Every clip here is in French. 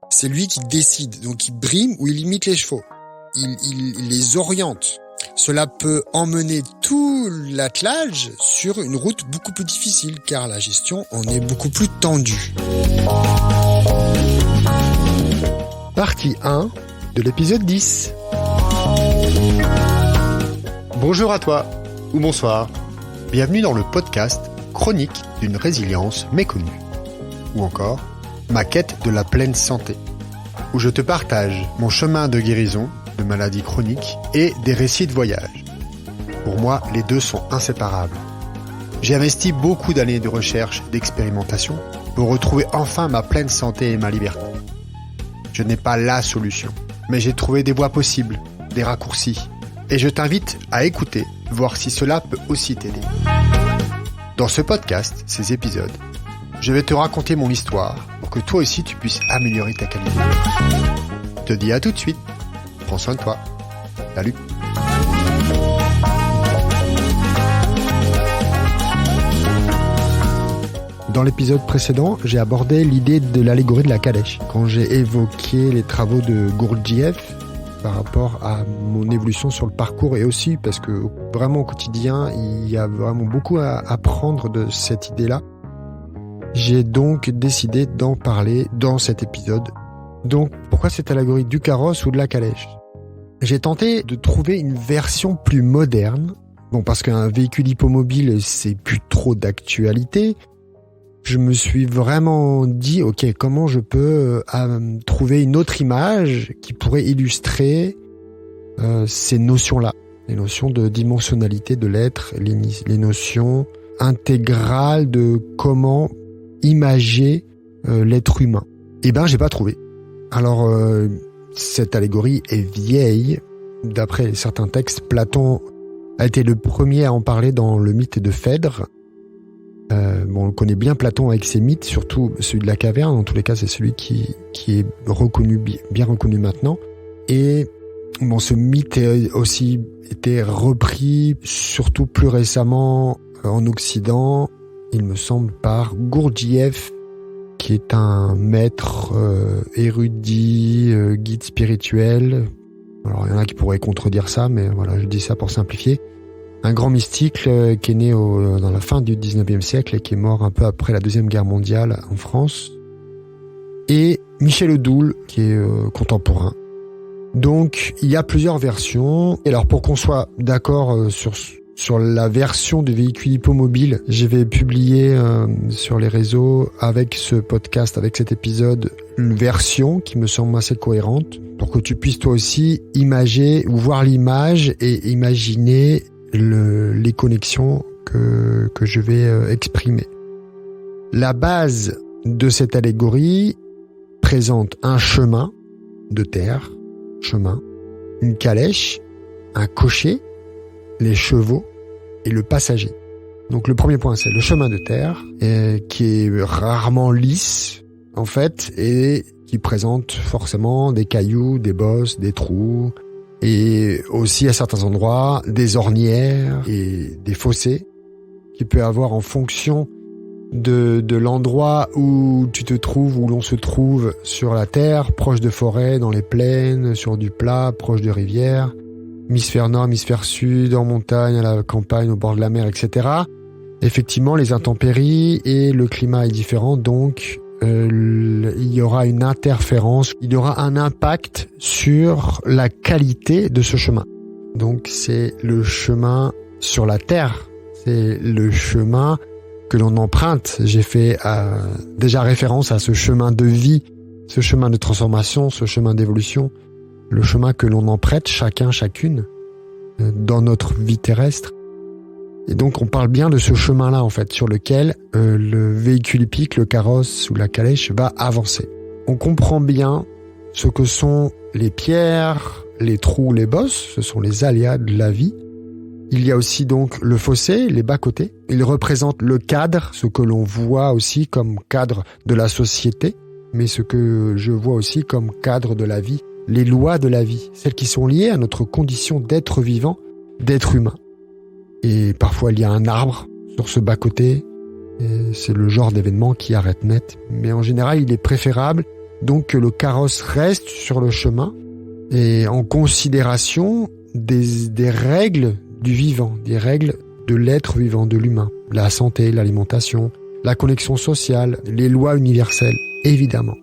C'est lui qui décide, donc il brime ou il limite les chevaux. Il les oriente. Cela peut emmener tout l'attelage sur une route beaucoup plus difficile car la gestion en est beaucoup plus tendue. Partie 1 de l'épisode 10. Bonjour à toi, ou bonsoir. Bienvenue dans le podcast Chronique d'une résilience méconnue. Ou encore, ma quête de la pleine santé, où je te partage mon chemin de guérison de maladies chroniques et des récits de voyage. Pour moi, les deux sont inséparables. J'ai investi beaucoup d'années de recherche et d'expérimentation pour retrouver enfin ma pleine santé et ma liberté. Je n'ai pas la solution, mais j'ai trouvé des voies possibles, des raccourcis. Et je t'invite à écouter, voir si cela peut aussi t'aider. Dans ce podcast, ces épisodes, je vais te raconter mon histoire pour que toi aussi tu puisses améliorer ta qualité. Je te dis à tout de suite. Prends soin de toi. Salut. Dans l'épisode précédent, j'ai abordé l'idée de l'allégorie de la calèche, quand j'ai évoqué les travaux de Gurdjieff par rapport à mon évolution sur le parcours et aussi parce que vraiment au quotidien, il y a vraiment beaucoup à apprendre de cette idée-là. J'ai donc décidé d'en parler dans cet épisode. Donc, pourquoi cette allégorie du carrosse ou de la calèche ? J'ai tenté de trouver une version plus moderne. Bon, parce qu'un véhicule hippomobile, c'est plus trop d'actualité. Je me suis vraiment dit, ok, comment je peux trouver une autre image qui pourrait illustrer ces notions-là. Les notions de dimensionnalité de l'être, les notions intégrales de comment imager l'être humain. Eh ben, j'ai pas trouvé. Alors, cette allégorie est vieille. D'après certains textes, Platon a été le premier à en parler dans le mythe de Phèdre. On connaît bien Platon avec ses mythes, surtout celui de la caverne. En tous les cas, c'est celui qui est reconnu, bien reconnu maintenant. Et bon, ce mythe a aussi été repris, surtout plus récemment en Occident, il me semble, par Gurdjieff, qui est un maître érudit, guide spirituel. Alors, il y en a qui pourraient contredire ça, mais voilà, je dis ça pour simplifier. Un grand mystique qui est né dans la fin du 19e siècle et qui est mort un peu après la Deuxième Guerre mondiale en France. Et Michel Odoul, qui est contemporain. Donc, il y a plusieurs versions. Et alors, pour qu'on soit d'accord sur la version du véhicule hippomobile, je vais publier sur les réseaux avec ce podcast, avec cet épisode, une version qui me semble assez cohérente pour que tu puisses toi aussi imager ou voir l'image et imaginer les connexions que je vais exprimer. La base de cette allégorie présente un chemin de terre, une calèche, un cocher, les chevaux et le passager. Donc le premier point, c'est le chemin de terre, qui est rarement lisse, en fait, et qui présente forcément des cailloux, des bosses, des trous, et aussi à certains endroits, des ornières et des fossés, qui peut avoir en fonction de l'endroit où tu te trouves, où l'on se trouve sur la terre, proche de forêts, dans les plaines, sur du plat, proche de rivières, hémisphère nord, hémisphère sud, en montagne, à la campagne, au bord de la mer, etc. Effectivement, les intempéries et le climat est différent, donc il y aura une interférence, il y aura un impact sur la qualité de ce chemin. Donc c'est le chemin sur la terre, c'est le chemin que l'on emprunte. J'ai fait déjà référence à ce chemin de vie, ce chemin de transformation, ce chemin d'évolution, le chemin que l'on emprunte chacun, chacune dans notre vie terrestre. Et donc on parle bien de ce chemin-là en fait, sur lequel le véhicule hippique, le carrosse ou la calèche va avancer. On comprend bien ce que sont les pierres, les trous, les bosses, ce sont les aléas de la vie. Il y a aussi donc le fossé, les bas-côtés. Il représente le cadre, ce que l'on voit aussi comme cadre de la société, mais ce que je vois aussi comme cadre de la vie, les lois de la vie, celles qui sont liées à notre condition d'être vivant, d'être humain. Et parfois il y a un arbre sur ce bas-côté. Et c'est le genre d'événement qui arrête net. Mais en général, il est préférable donc que le carrosse reste sur le chemin et en considération des règles du vivant, des règles de l'être vivant, de l'humain. La santé, l'alimentation, la connexion sociale, les lois universelles, évidemment.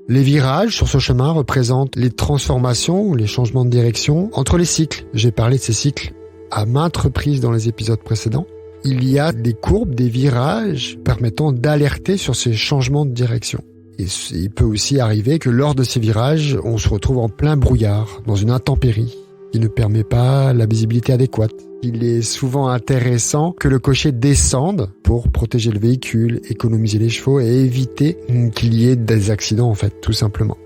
Les virages sur ce chemin représentent les transformations ou les changements de direction entre les cycles. J'ai parlé de ces cycles à maintes reprises dans les épisodes précédents. Il y a des courbes, des virages permettant d'alerter sur ces changements de direction. Et il peut aussi arriver que lors de ces virages, on se retrouve en plein brouillard, dans une intempérie qui ne permet pas la visibilité adéquate. Il est souvent intéressant que le cocher descende pour protéger le véhicule, économiser les chevaux et éviter qu'il y ait des accidents, en fait, tout simplement.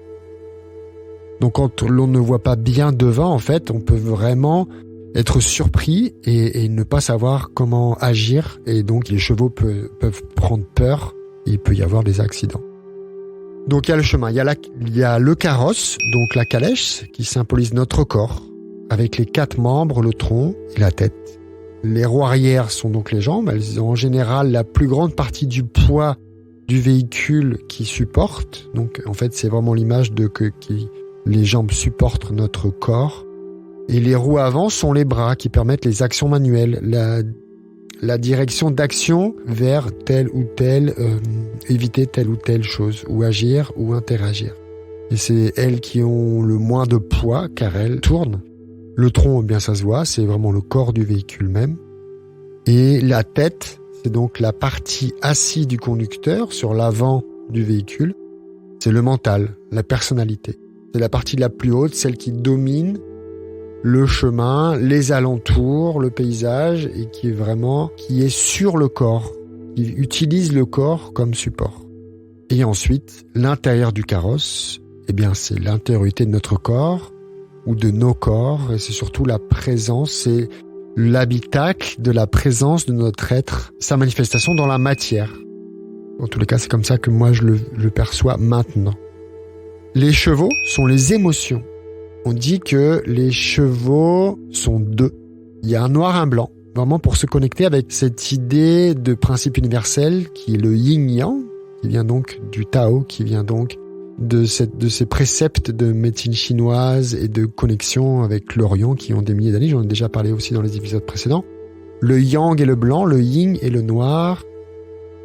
Donc quand l'on ne voit pas bien devant, en fait, on peut vraiment être surpris et ne pas savoir comment agir. Et donc les chevaux peuvent prendre peur et il peut y avoir des accidents. Donc il y a le chemin, il y a le carrosse, donc la calèche, qui symbolise notre corps, avec les 4 membres, le tronc et la tête. Les roues arrière sont donc les jambes, elles ont en général la plus grande partie du poids du véhicule qui supporte. Donc en fait c'est vraiment l'image les jambes supportent notre corps. Et les roues avant sont les bras qui permettent les actions manuelles, la direction d'action vers telle ou telle, éviter telle ou telle chose, ou agir ou interagir. Et c'est elles qui ont le moins de poids car elles tournent. Le tronc, bien ça se voit, c'est vraiment le corps du véhicule même. Et la tête, c'est donc la partie assise du conducteur sur l'avant du véhicule. C'est le mental, la personnalité. C'est la partie la plus haute, celle qui domine le chemin, les alentours, le paysage et qui est sur le corps, qui utilise le corps comme support. Et ensuite, l'intérieur du carrosse, c'est l'intériorité de notre corps ou de nos corps et c'est surtout la présence, c'est l'habitacle de la présence de notre être, sa manifestation dans la matière. En tous les cas, c'est comme ça que moi je le perçois maintenant. Les chevaux sont les émotions. On dit que les chevaux sont 2. Il y a un noir et un blanc, vraiment pour se connecter avec cette idée de principe universel qui est le yin-yang, qui vient donc du Tao, qui vient donc de ces préceptes de médecine chinoise et de connexion avec l'Orient qui ont des milliers d'années. J'en ai déjà parlé aussi dans les épisodes précédents. Le yang et le blanc, le yin et le noir,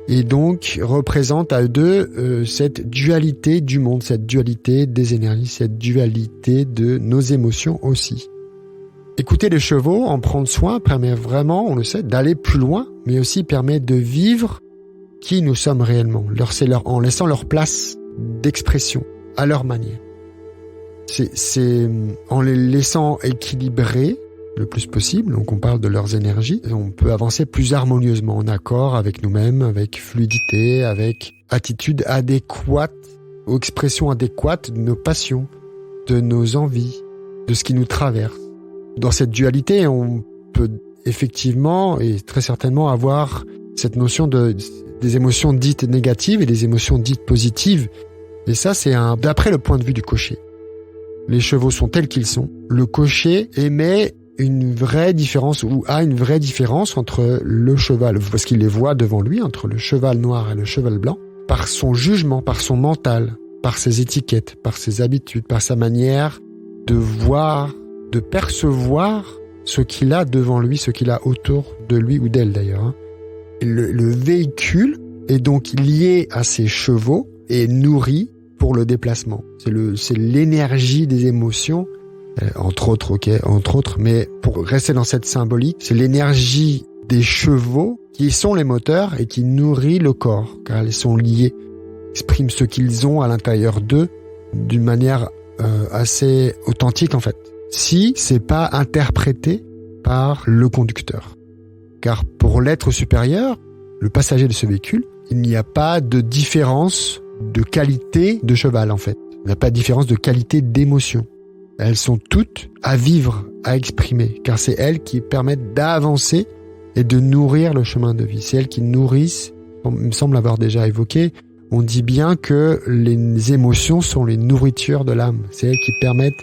et donc représente à eux deux cette dualité du monde, cette dualité des énergies, cette dualité de nos émotions aussi. Écouter les chevaux, en prendre soin, permet vraiment, on le sait, d'aller plus loin, mais aussi permet de vivre qui nous sommes réellement, en laissant leur place d'expression à leur manière. C'est en les laissant équilibrer le plus possible, donc on parle de leurs énergies, et on peut avancer plus harmonieusement, en accord avec nous-mêmes, avec fluidité, avec attitude adéquate, ou expression adéquate de nos passions, de nos envies, de ce qui nous traverse. Dans cette dualité, on peut effectivement et très certainement avoir cette notion des émotions dites négatives et des émotions dites positives. Et ça, c'est d'après le point de vue du cocher. Les chevaux sont tels qu'ils sont. Le cocher émet une vraie différence ou a une vraie différence entre le cheval, parce qu'il les voit devant lui, entre le cheval noir et le cheval blanc, par son jugement, par son mental, par ses étiquettes, par ses habitudes, par sa manière de voir, de percevoir ce qu'il a devant lui, ce qu'il a autour de lui ou d'elle d'ailleurs. Le véhicule est donc lié à ses chevaux et nourri pour le déplacement. C'est l'énergie des émotions, entre autres, mais pour rester dans cette symbolique, c'est l'énergie des chevaux qui sont les moteurs et qui nourrit le corps, car elles sont liées, expriment ce qu'ils ont à l'intérieur d'eux d'une manière assez authentique en fait. Si c'est pas interprété par le conducteur. Car pour l'être supérieur, le passager de ce véhicule, il n'y a pas de différence de qualité de cheval en fait. Il n'y a pas de différence de qualité d'émotion. Elles sont toutes à vivre, à exprimer, car c'est elles qui permettent d'avancer et de nourrir le chemin de vie. C'est elles qui nourrissent, il me semble avoir déjà évoqué, on dit bien que les émotions sont les nourritures de l'âme. C'est elles qui permettent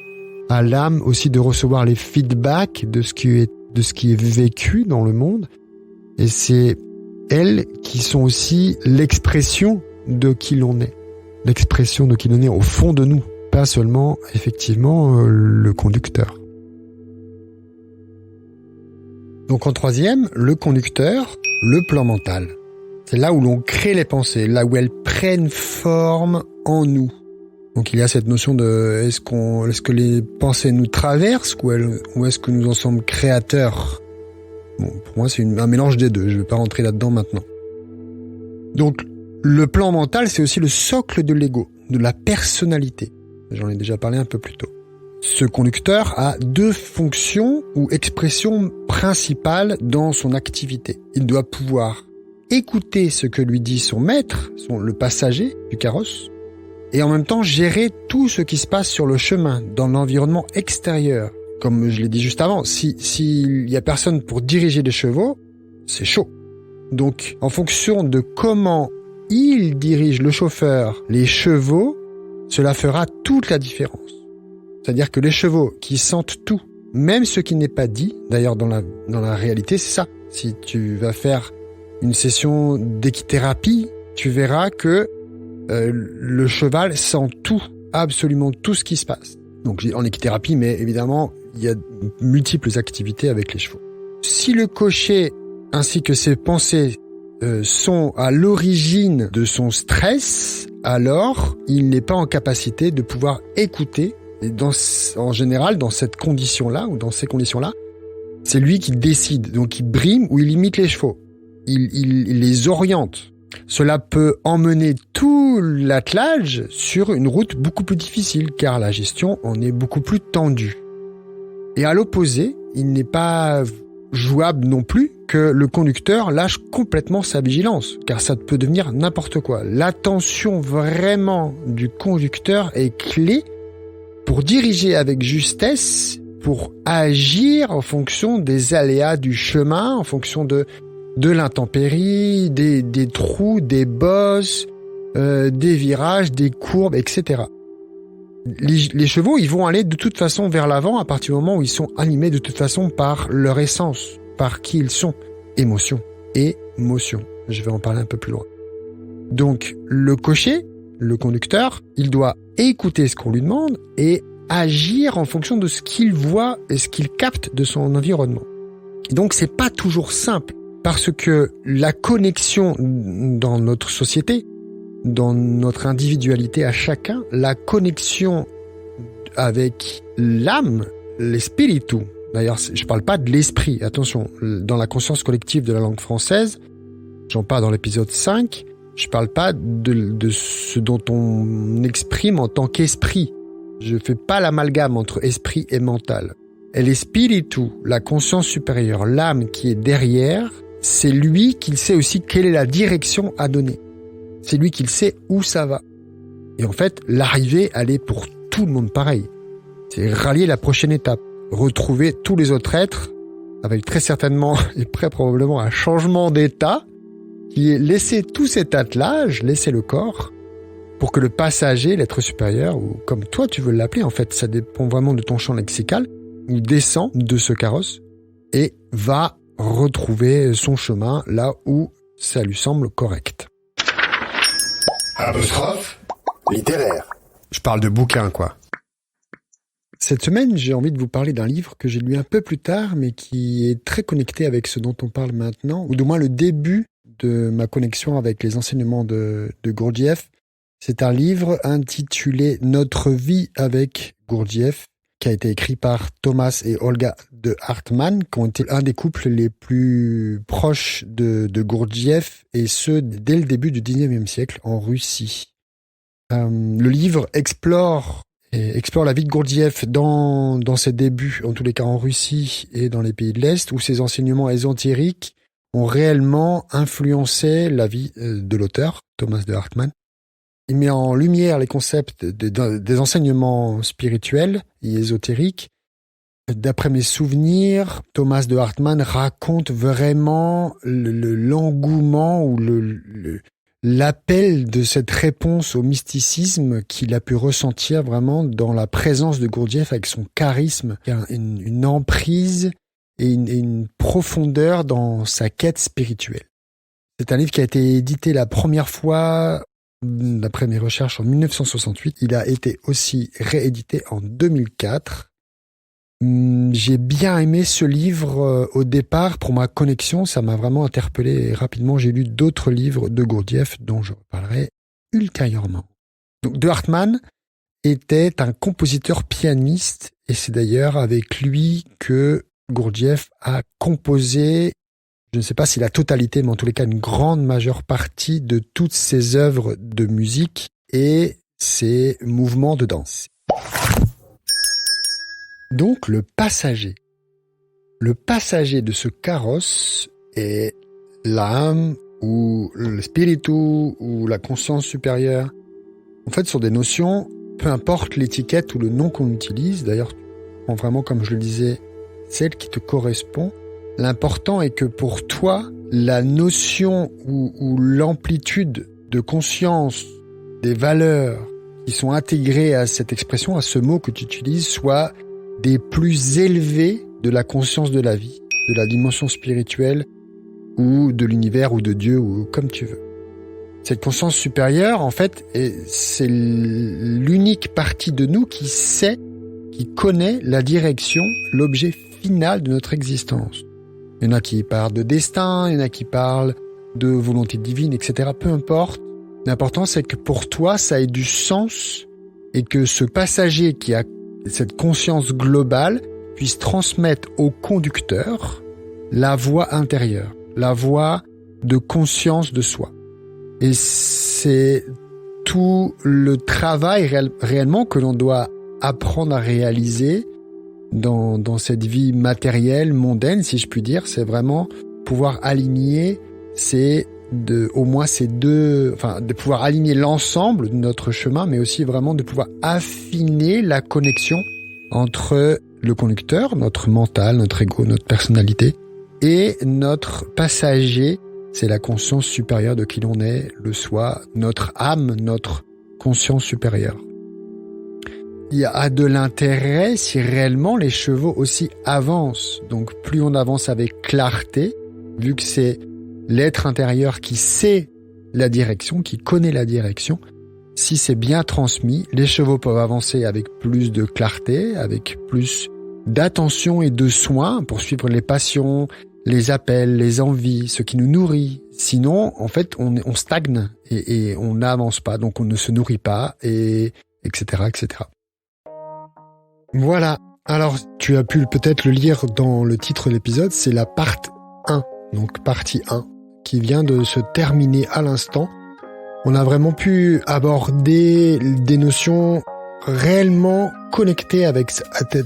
à l'âme aussi de recevoir les feedbacks de ce qui est de ce qui est vécu dans le monde. Et c'est elles qui sont aussi l'expression de qui l'on est. L'expression de qui l'on est au fond de nous. Pas seulement, effectivement, le conducteur. Donc en troisième, le conducteur, le plan mental. C'est là où l'on crée les pensées, là où elles prennent forme en nous. Donc il y a cette notion de est-ce que les pensées nous traversent ou est-ce que nous en sommes créateurs? Bon, pour moi c'est un mélange des deux, je ne vais pas rentrer là-dedans maintenant. Donc le plan mental, c'est aussi le socle de l'ego, de la personnalité. J'en ai déjà parlé un peu plus tôt. Ce conducteur a deux fonctions ou expressions principales dans son activité. Il doit pouvoir écouter ce que lui dit son maître, le passager du carrosse, et en même temps gérer tout ce qui se passe sur le chemin, dans l'environnement extérieur. Comme je l'ai dit juste avant, s'il y a personne pour diriger les chevaux, c'est chaud. Donc, en fonction de comment il dirige le chauffeur, les chevaux, cela fera toute la différence. C'est-à-dire que les chevaux qui sentent tout, même ce qui n'est pas dit, d'ailleurs dans la réalité, c'est ça. Si tu vas faire une session d'équithérapie, tu verras que le cheval sent tout, absolument tout ce qui se passe. Donc en équithérapie, mais évidemment, il y a multiples activités avec les chevaux. Si le cocher ainsi que ses pensées sont à l'origine de son stress, alors il n'est pas en capacité de pouvoir écouter. Et en général, dans cette condition-là, ou dans ces conditions-là, c'est lui qui décide. Donc il brime ou il imite les chevaux. Il les oriente. Cela peut emmener tout l'attelage sur une route beaucoup plus difficile, car la gestion en est beaucoup plus tendue. Et à l'opposé, il n'est pas jouable non plus que le conducteur lâche complètement sa vigilance, car ça peut devenir n'importe quoi. L'attention vraiment du conducteur est clé pour diriger avec justesse, pour agir en fonction des aléas du chemin, en fonction de l'intempérie, des trous, des bosses, des virages, des courbes, etc. Les chevaux, ils vont aller de toute façon vers l'avant à partir du moment où ils sont animés de toute façon par leur essence, par qui ils sont. Émotion et motion. Je vais en parler un peu plus loin. Donc, le cocher, le conducteur, il doit écouter ce qu'on lui demande et agir en fonction de ce qu'il voit et ce qu'il capte de son environnement. Donc, c'est pas toujours simple. Parce que la connexion dans notre société, dans notre individualité à chacun, la connexion avec l'âme, l'espiritu. D'ailleurs, je parle pas de l'esprit, attention, dans la conscience collective de la langue française, j'en parle dans l'épisode 5, je parle pas de ce dont on exprime en tant qu'esprit. Je fais pas l'amalgame entre esprit et mental. Et l'espiritu, la conscience supérieure, l'âme qui est derrière, c'est lui qui sait aussi quelle est la direction à donner. C'est lui qui sait où ça va. Et en fait, l'arrivée, elle est pour tout le monde pareil. C'est rallier la prochaine étape. Retrouver tous les autres êtres, avec très certainement et très probablement un changement d'état, qui est laisser tout cet attelage, laisser le corps, pour que le passager, l'être supérieur, ou comme toi tu veux l'appeler, en fait, ça dépend vraiment de ton champ lexical, il descend de ce carrosse et va retrouver son chemin là où ça lui semble correct. Apostrophe littéraire. Je parle de bouquins, quoi. Cette semaine, j'ai envie de vous parler d'un livre que j'ai lu un peu plus tard, mais qui est très connecté avec ce dont on parle maintenant, ou du moins le début de ma connexion avec les enseignements de Gurdjieff. C'est un livre intitulé « Notre vie avec Gurdjieff », qui a été écrit par Thomas et Olga de Hartmann, qui ont été un des couples les plus proches de Gurdjieff, et ce, dès le début du 19e siècle, en Russie. Le livre explore la vie de Gurdjieff dans ses débuts, en tous les cas en Russie et dans les pays de l'Est, où ses enseignements ésotériques ont réellement influencé la vie de l'auteur, Thomas de Hartmann. Il met en lumière les concepts des enseignements spirituels et ésotériques. D'après mes souvenirs, Thomas de Hartmann raconte vraiment l'engouement ou l'appel de cette réponse au mysticisme qu'il a pu ressentir vraiment dans la présence de Gurdjieff avec son charisme, une emprise et une profondeur dans sa quête spirituelle. C'est un livre qui a été édité la première fois, d'après mes recherches, en 1968. Il a été aussi réédité en 2004. J'ai bien aimé ce livre au départ pour ma connexion. Ça m'a vraiment interpellé rapidement. J'ai lu d'autres livres de Gurdjieff dont je reparlerai ultérieurement. Donc, de Hartmann était un compositeur pianiste et c'est d'ailleurs avec lui que Gurdjieff a composé, je ne sais pas si la totalité, mais en tous les cas une grande majeure partie de toutes ses œuvres de musique et ses mouvements de danse. Donc le passager de ce carrosse est l'âme ou le spiritu ou la conscience supérieure. En fait, ce sont des notions, peu importe l'étiquette ou le nom qu'on utilise, d'ailleurs, prends vraiment, comme je le disais, celle qui te correspond. L'important est que pour toi, la notion ou l'amplitude de conscience des valeurs qui sont intégrées à cette expression, à ce mot que tu utilises, soit des plus élevés de la conscience de la vie, de la dimension spirituelle ou de l'univers ou de Dieu ou comme tu veux. Cette conscience supérieure, en fait, c'est l'unique partie de nous qui sait, qui connaît la direction, l'objet final de notre existence. Il y en a qui parlent de destin, il y en a qui parlent de volonté divine, etc. Peu importe. L'important, c'est que pour toi, ça ait du sens et que ce passager qui a cette conscience globale puisse transmettre au conducteur la voix intérieure, la voix de conscience de soi. Et c'est tout le travail réellement que l'on doit apprendre à réaliser dans cette vie matérielle, mondaine, si je puis dire. C'est vraiment pouvoir aligner de pouvoir aligner l'ensemble de notre chemin, mais aussi vraiment de pouvoir affiner la connexion entre le conducteur, notre mental, notre ego, notre personnalité, et notre passager, c'est la conscience supérieure de qui l'on est, le soi, notre âme, notre conscience supérieure. Il y a de l'intérêt si réellement les chevaux aussi avancent. Donc plus on avance avec clarté, vu que c'est l'être intérieur qui sait la direction, qui connaît la direction, si c'est bien transmis, les chevaux peuvent avancer avec plus de clarté, avec plus d'attention et de soin pour suivre les passions, les appels, les envies, ce qui nous nourrit. Sinon, en fait, on stagne et on n'avance pas, donc on ne se nourrit pas, et etc., etc. Voilà. Alors, tu as pu peut-être le lire dans le titre de l'épisode, c'est la part 1, donc partie 1, qui vient de se terminer à l'instant. On a vraiment pu aborder des notions réellement connectées avec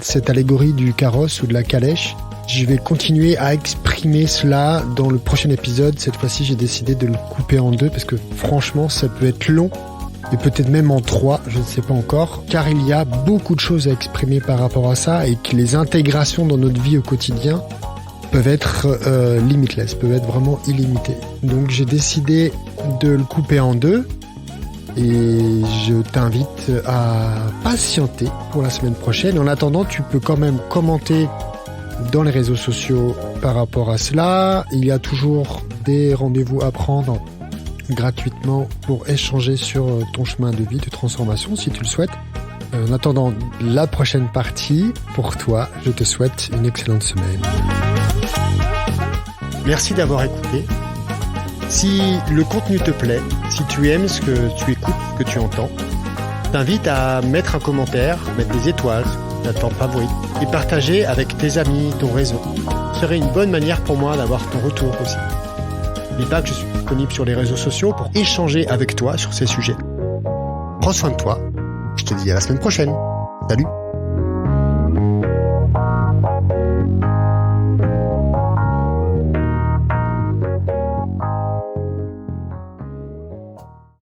cette allégorie du carrosse ou de la calèche. Je vais continuer à exprimer cela dans le prochain épisode. Cette fois-ci, j'ai décidé de le couper en 2 parce que franchement, ça peut être long et peut-être même en 3, je ne sais pas encore, car il y a beaucoup de choses à exprimer par rapport à ça et que les intégrations dans notre vie au quotidien peuvent être limitless, peuvent être vraiment illimitées. Donc j'ai décidé de le couper en 2 et je t'invite à patienter pour la semaine prochaine. En attendant, tu peux quand même commenter dans les réseaux sociaux par rapport à cela. Il y a toujours des rendez-vous à prendre gratuitement pour échanger sur ton chemin de vie, de transformation, si tu le souhaites. En attendant la prochaine partie, pour toi, je te souhaite une excellente semaine. Merci d'avoir écouté. Si le contenu te plaît, si tu aimes ce que tu écoutes, ce que tu entends, je t'invite à mettre un commentaire, mettre des étoiles, ta plateforme favorite, et partager avec tes amis, ton réseau. Ce serait une bonne manière pour moi d'avoir ton retour aussi. N'oublie pas que je suis disponible sur les réseaux sociaux pour échanger avec toi sur ces sujets. Prends soin de toi. Je te dis à la semaine prochaine. Salut!